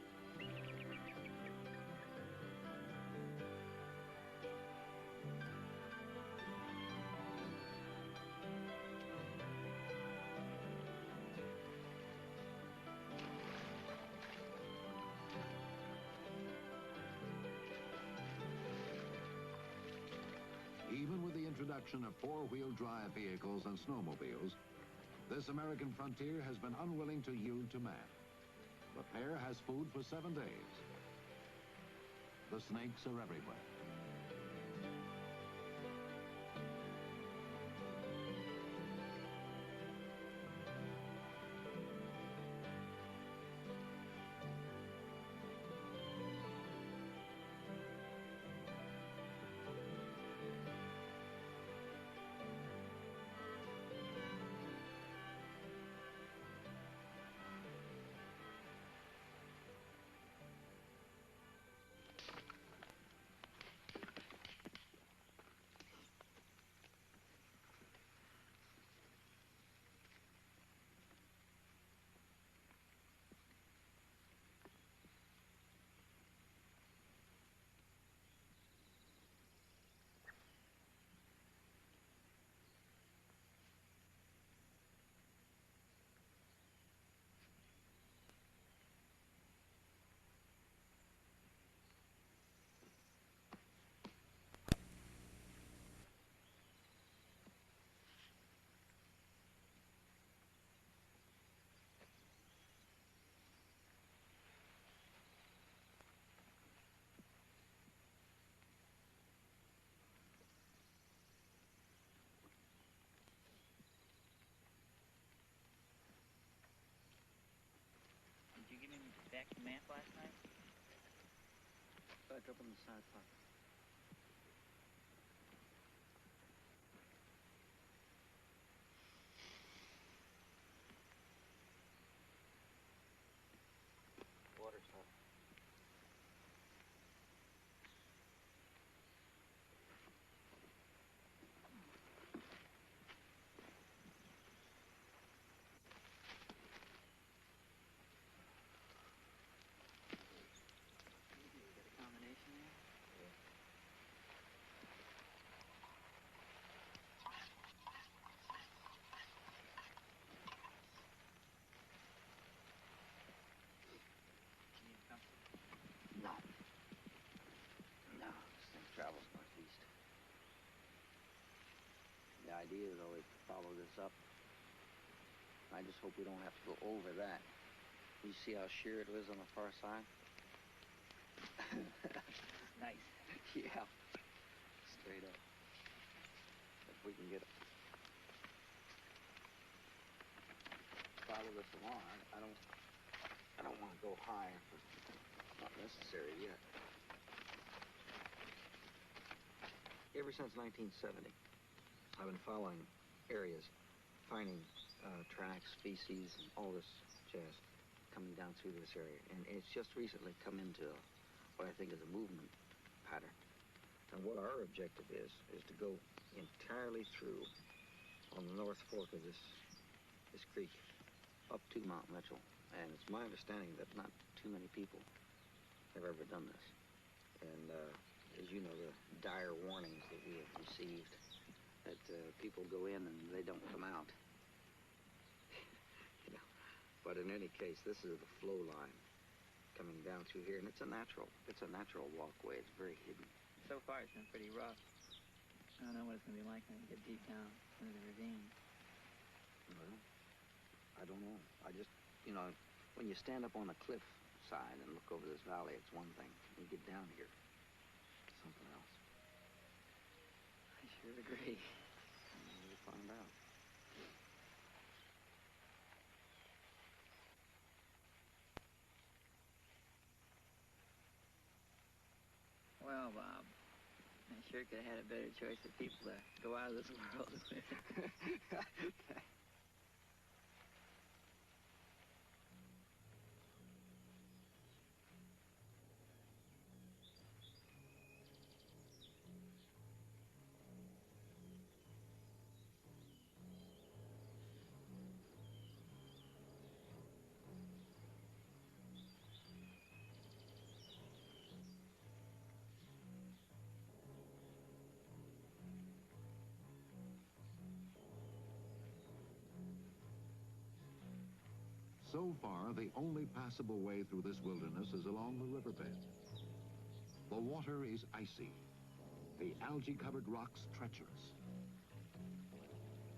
Even with the introduction of four-wheel drive vehicles and snowmobiles, this American frontier has been unwilling to yield to man. The pair has food for 7 days. The snakes are everywhere. check the map last night? Back up on the side pocket. Water stuff. Get a combination there? Need a compass? No. No, this thing travels northeast. The idea, though, is to follow this up. I just hope we don't have to go over that. You see how sheer it is on the far side? Nice. Yeah. Straight up. If we can get it. Follow this along. I don't want to go high if it's not necessary yet. Ever since 1970, I've been following areas, finding tracks, species, and all this jazz coming down through this area. And it's just recently come into what I think is a movement pattern. And what our objective is to go entirely through on the North Fork of this creek up to Mount Mitchell. And it's my understanding that not too many people have ever done this. And as you know, the dire warnings that we have received that people go in and they don't come out. You know, but in any case, this is the flow line coming down through here, and it's a natural walkway. It's very hidden. So far, it's been pretty rough. I don't know what it's going to be like when we get deep down into the ravine. Well, I don't know. I just, you know, when you stand up on the cliff side and look over this valley, it's one thing. When you get down here, it's something else. I sure agree. We'll find out. Well, Bob, I sure could have had a better choice of people to go out of this world with. So far, the only passable way through this wilderness is along the riverbed. The water is icy, the algae-covered rocks treacherous.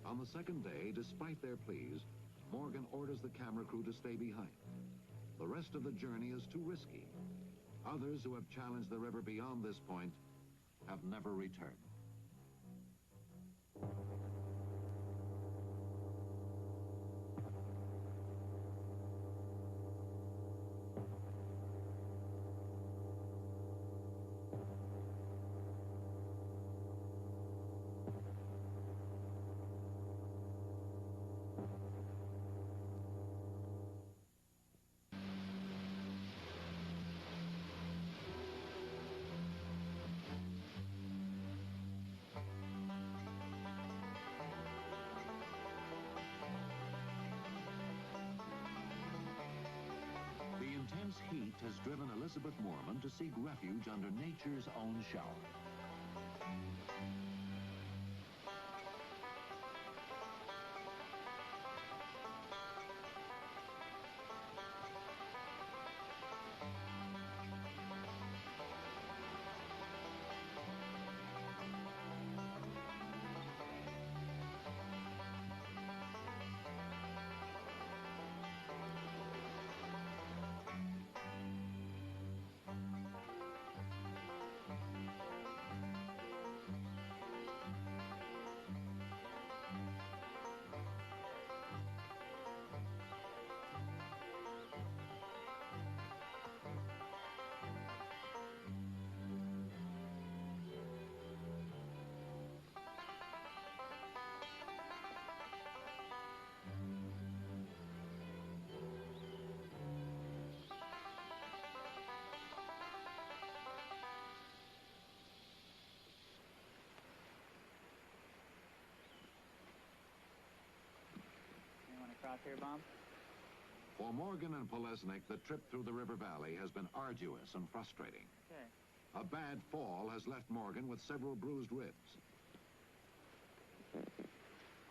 On the second day, despite their pleas, Morgan orders the camera crew to stay behind. The rest of the journey is too risky. Others who have challenged the river beyond this point have never returned. Intense heat has driven Elizabeth Moorman to seek refuge under nature's own shower. across here, Bob. For Morgan and Polesnik, the trip through the river valley has been arduous and frustrating. Okay. A bad fall has left Morgan with several bruised ribs.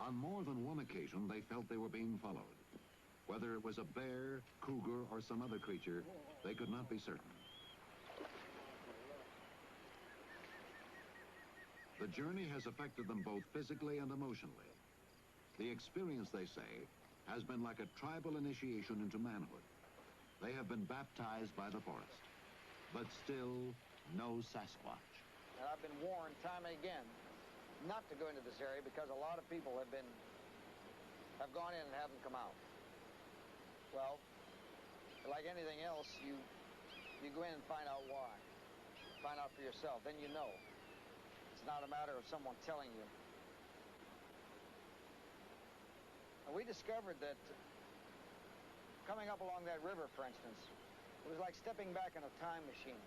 On more than one occasion, they felt they were being followed. Whether it was a bear, cougar, or some other creature, they could not be certain. The journey has affected them both physically and emotionally. The experience, they say, has been like a tribal initiation into manhood. They have been baptized by the forest, but still no Sasquatch. And I've been warned time and again not to go into this area because a lot of people have gone in and haven't come out. Well, like anything else, you go in and find out why. Find out for yourself, then you know. It's not a matter of someone telling you. And we discovered that coming up along that river, for instance, it was like stepping back in a time machine.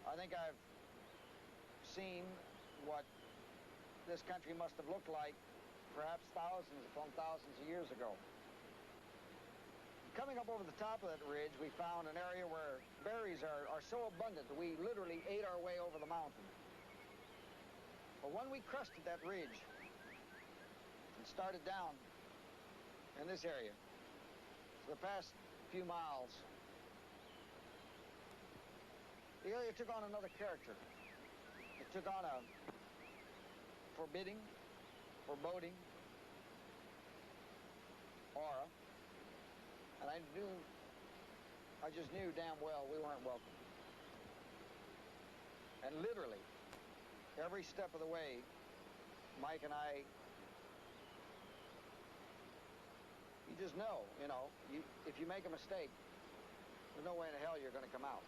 I think I've seen what this country must have looked like perhaps thousands upon thousands of years ago. Coming up over the top of that ridge, we found an area where berries are so abundant that we literally ate our way over the mountain. But when we crested that ridge and started down in this area, for the past few miles, the area took on another character. It took on a forbidding, foreboding aura. And I just knew damn well we weren't welcome. And literally, every step of the way, Mike and I, you just know, if you make a mistake, there's no way in hell you're going to come out.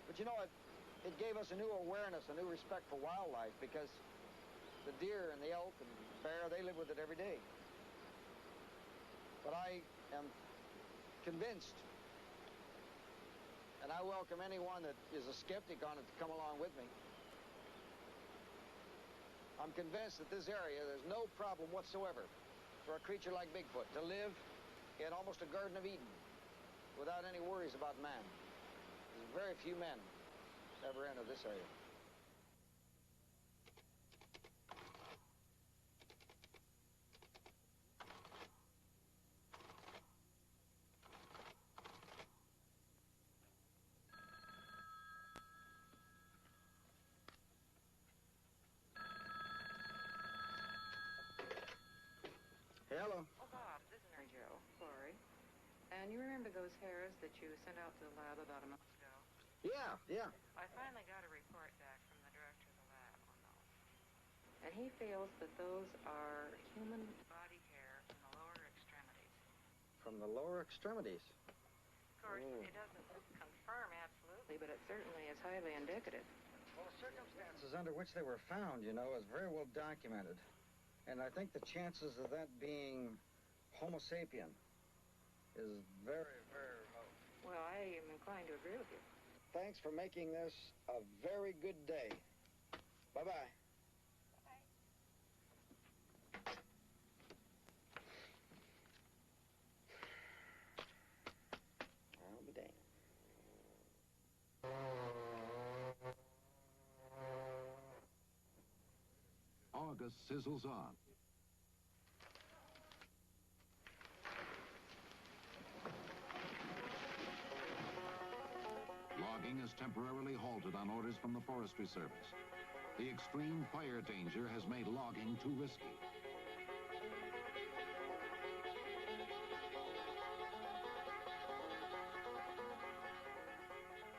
But it gave us a new awareness, a new respect for wildlife, because the deer and the elk and bear, they live with it every day. But I am convinced, and I welcome anyone that is a skeptic on it to come along with me. I'm convinced that this area, there's no problem whatsoever for a creature like Bigfoot to live in almost a Garden of Eden without any worries about man. There's very few men ever enter this area. Hello. Oh, Bob, this is Mary Jo, Lori. And you remember those hares that you sent out to the lab about a month ago? Yeah. I finally got a report back from the director of the lab on those. And he feels that those are human body hair from the lower extremities. From the lower extremities? Of course, it doesn't confirm absolutely, but it certainly is highly indicative. Well, the circumstances under which they were found, is very well documented. And I think the chances of that being Homo sapien is very, very remote. Well, I am inclined to agree with you. Thanks for making this a very good day. Bye-bye. I'll be dang. August sizzles on. Logging is temporarily halted on orders from the Forestry Service. The extreme fire danger has made logging too risky.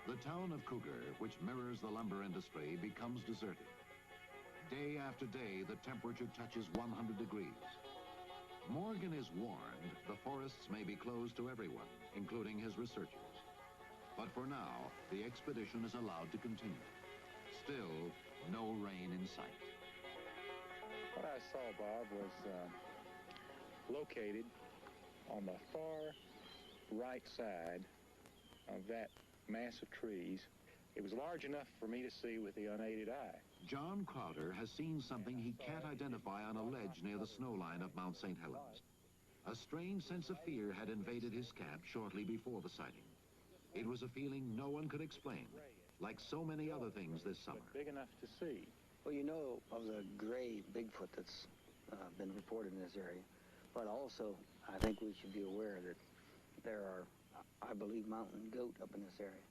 The town of Cougar, which mirrors the lumber industry, becomes deserted. Day after day, the temperature touches 100 degrees. Morgan is warned the forests may be closed to everyone, including his researchers. But for now, the expedition is allowed to continue. Still, no rain in sight. What I saw, Bob, was located on the far right side of that mass of trees. It was large enough for me to see with the unaided eye. John Crowder has seen something he can't identify on a ledge near the snow line of Mount St. Helens. A strange sense of fear had invaded his camp shortly before the sighting. It was a feeling no one could explain, like so many other things this summer. Big enough to see. Well, you know of the gray Bigfoot that's been reported in this area, but also I think we should be aware that there are, I believe, mountain goat up in this area.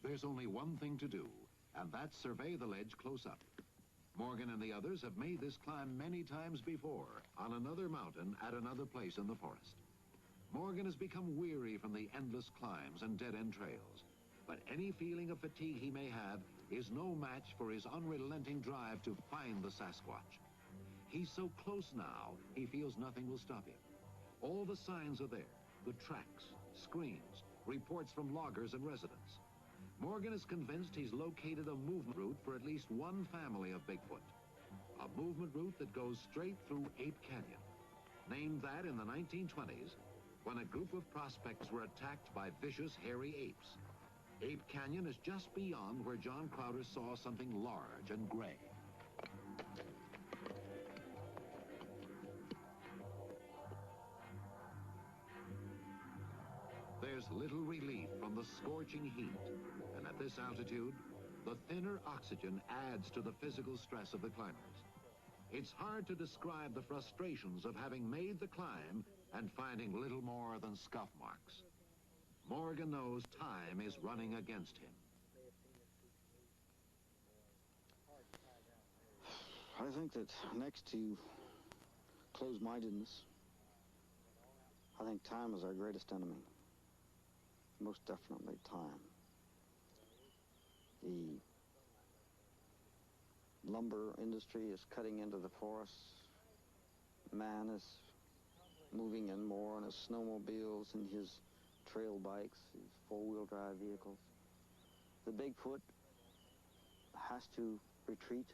There's only one thing to do, and that's survey the ledge close up. Morgan and the others have made this climb many times before, on another mountain at another place in the forest. Morgan has become weary from the endless climbs and dead-end trails, but any feeling of fatigue he may have is no match for his unrelenting drive to find the Sasquatch. He's so close now, he feels nothing will stop him. All the signs are there, the tracks, screens, reports from loggers and residents. Morgan is convinced he's located a movement route for at least one family of Bigfoot. A movement route that goes straight through Ape Canyon. Named that in the 1920s, when a group of prospectors were attacked by vicious, hairy apes. Ape Canyon is just beyond where John Crowder saw something large and gray. There's little relief from the scorching heat, and at this altitude, the thinner oxygen adds to the physical stress of the climbers. It's hard to describe the frustrations of having made the climb and finding little more than scuff marks. Morgan knows time is running against him. I think that next to closed-mindedness, I think time is our greatest enemy. Most definitely time. The lumber industry is cutting into the forests. Man is moving in more on his snowmobiles and his trail bikes, his four-wheel drive vehicles. The Bigfoot has to retreat.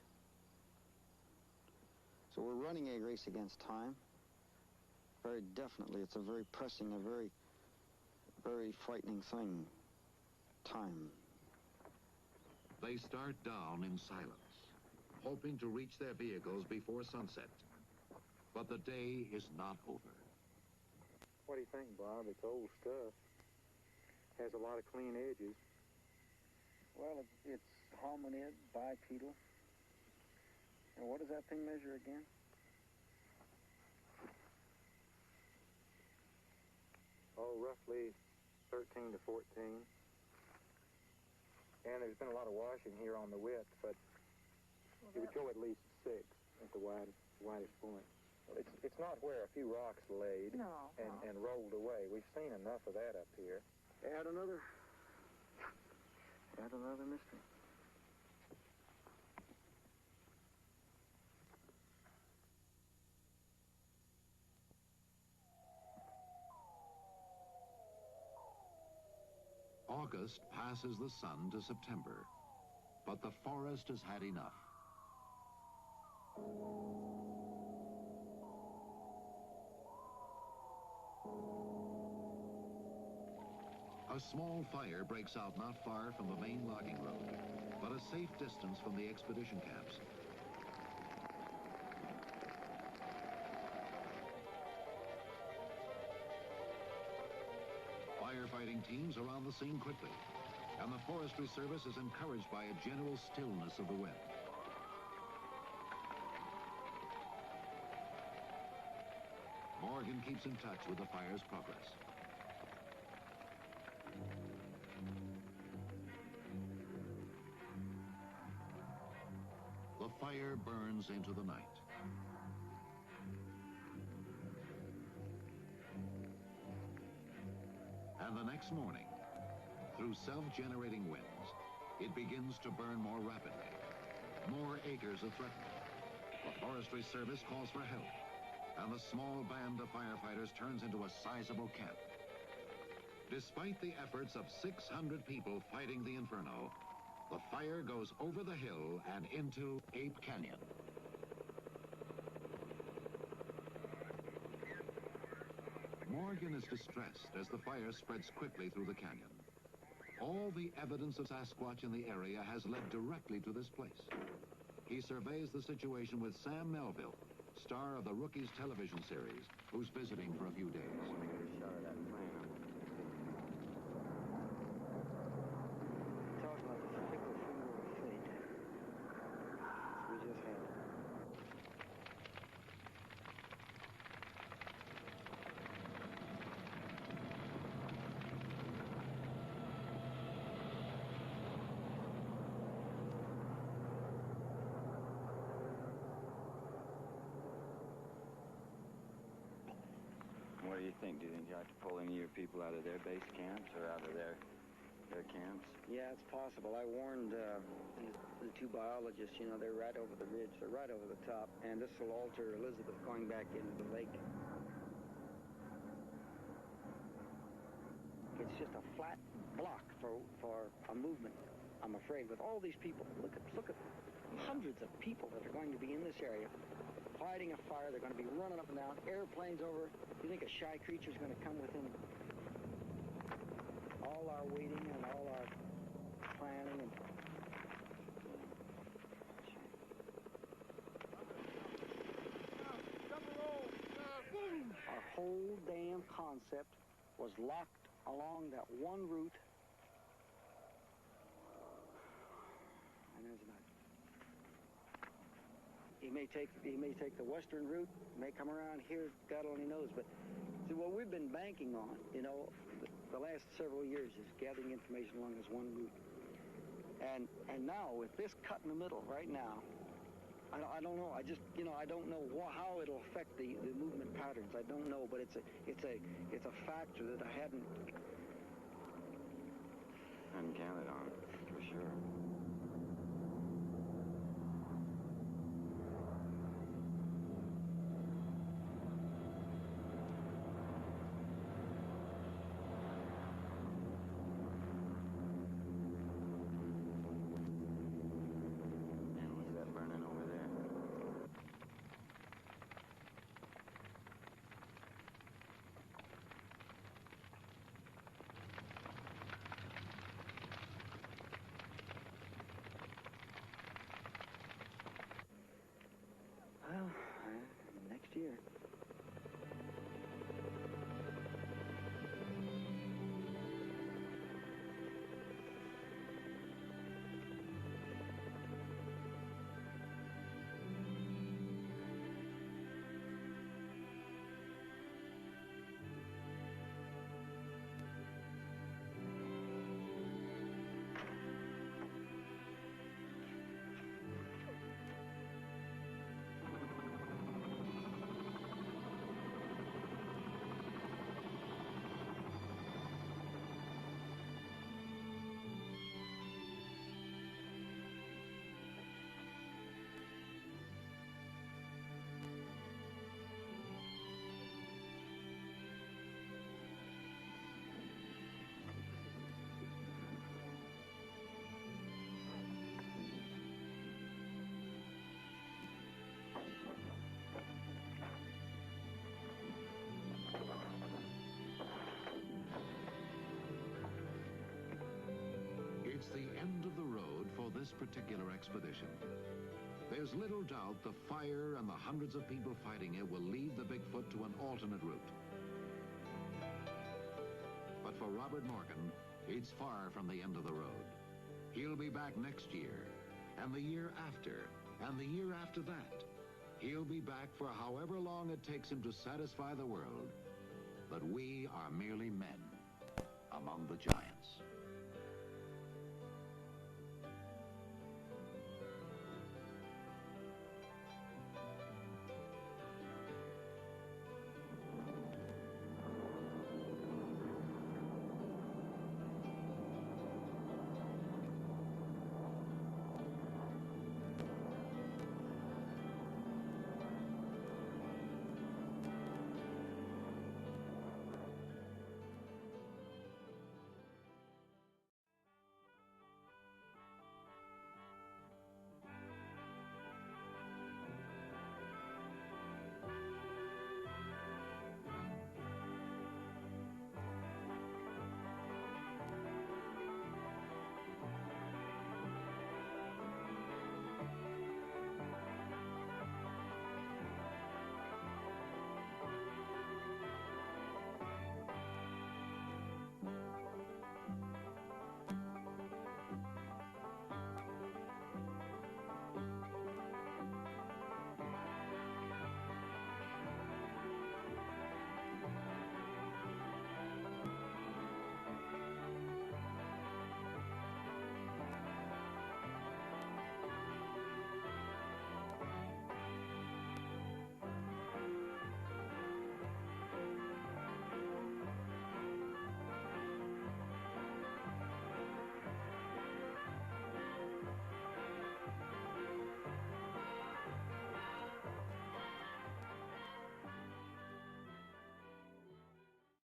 So we're running a race against time. Very definitely, it's a very pressing, a very, very frightening thing. Time. They start down in silence, hoping to reach their vehicles before sunset. But the day is not over. What do you think, Bob? It's old stuff. Has a lot of clean edges. Well, it's hominid, bipedal. And what does that thing measure again? Oh, roughly 13 to 14. And there's been a lot of washing here on the width, but it would go at least 6 at the widest point. Well, it's not where a few rocks laid and rolled away. We've seen enough of that up here. Add another mystery. August passes the sun to September, but the forest has had enough. A small fire breaks out not far from the main logging road, but a safe distance from the expedition camps. Firefighting teams are on the scene quickly, and the Forestry Service is encouraged by a general stillness of the wind. Morgan keeps in touch with the fire's progress. The fire burns into the night. And the next morning, through self-generating winds, it begins to burn more rapidly. More acres are threatened. The Forestry Service calls for help, and the small band of firefighters turns into a sizable camp. Despite the efforts of 600 people fighting the inferno, the fire goes over the hill and into Ape Canyon. Morgan is distressed as the fire spreads quickly through the canyon. All the evidence of Sasquatch in the area has led directly to this place. He surveys the situation with Sam Melville, star of the Rookies television series, who's visiting for a few days. Talk about the fickle finger of fate. We just had it. What do you think? Do you think you have to pull any of your people out of their base camps or out of their camps? Yeah, it's possible. I warned the two biologists, you know, they're right over the ridge. They're right over the top. And this will alter Elizabeth going back into the lake. It's just a flat block for a movement, I'm afraid, with all these people. Look at hundreds of people that are going to be in this area fighting a fire. They're going to be running up and down, airplanes over. You think a shy creature's going to come within all our waiting and all our planning and our whole damn concept was locked along that one route. And there's not. He may take the western route, may come around here, God only knows. But see, what we've been banking on, you know, the last several years is gathering information along this one route. And now with this cut in the middle right now, I don't know. I just, you know, I don't know how it'll affect the movement patterns. I don't know, but it's a factor that I hadn't counted on, for sure. Well, next year. It's the end of the road for this particular expedition. There's little doubt the fire and the hundreds of people fighting it will lead the Bigfoot to an alternate route. But for Robert Morgan, it's far from the end of the road. He'll be back next year, and the year after, and the year after that. He'll be back for however long it takes him to satisfy the world that we are merely men among the giants.